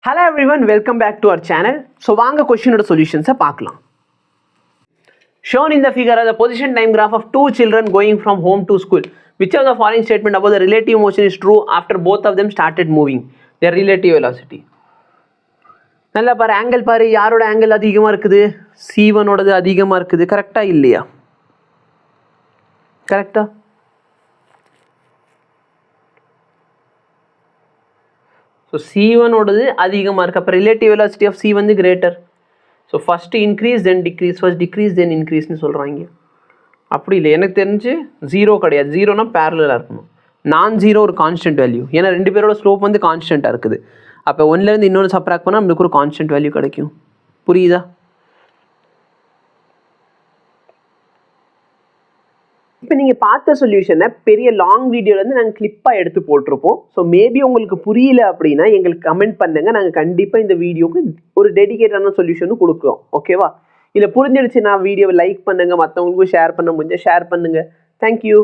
Hello everyone, welcome back to our channel. So வாங்க கொஸ்டினோட சொல்யூஷன்ஸை பார்க்கலாம். Shown in the figure are the position time graph of two children going from home to school. Which of the following statement about the relative motion is true after both of them started moving? Their relative velocity. நல்லா பாரு, angle பாரு, யாரோட angle அதிகமாக இருக்குது? C1ஓடது அதிகமாக இருக்குது. கரெக்டா இல்லையா? கரெக்டா? So C1 ஓடது அதிகமாக இருக்குது. அப்போ ரிலேட்டிவ் வெலாசிட்டி ஆஃப் C வந்து கிரேட்டர். ஸோ ஃபஸ்ட்டு இன்க்ரீஸ் தென் டிக்ரீஸ், ஃபர்ஸ்ட் டிக்ரீஸ் தென் இன்க்ரீஸ்னு சொல்கிறாங்க. அப்படி இல்லை, எனக்கு தெரிஞ்சு ஜீரோ கிடையாது. ஜீரோனா பேரலாக இருக்கணும். நான் ஜீரோ ஒரு கான்ஸ்டன்ட் வேல்யூ, ஏன்னா ரெண்டு பேரோட ஸ்லோப் வந்து கான்ஸ்டண்ட்டாக இருக்குது. அப்போ ஒன்றுலேருந்து இன்னொன்று சப்ராக்ட் பண்ணால் நம்மளுக்கு ஒரு கான்ஸ்டன்ட் வேல்யூ கிடைக்கும். புரியுதா? இப்போ நீங்கள் பார்த்த சொல்யூஷனை பெரிய லாங் வீடியோலேருந்து நாங்கள் கிளிப்பாக எடுத்து போட்டிருப்போம். ஸோ மேபி உங்களுக்கு புரியல அப்படின்னா எங்களுக்கு கமெண்ட் பண்ணுங்கள். நாங்கள் கண்டிப்பாக இந்த வீடியோக்கு ஒரு டெடிகேட்டான சொல்யூஷனும் கொடுக்குறோம். ஓகேவா? இல்லை புரிஞ்சிடுச்சுன்னா வீடியோவை லைக் பண்ணுங்கள், மற்றவங்களுக்கும் ஷேர் பண்ண முடிஞ்சால் ஷேர் பண்ணுங்கள். தேங்க்யூ.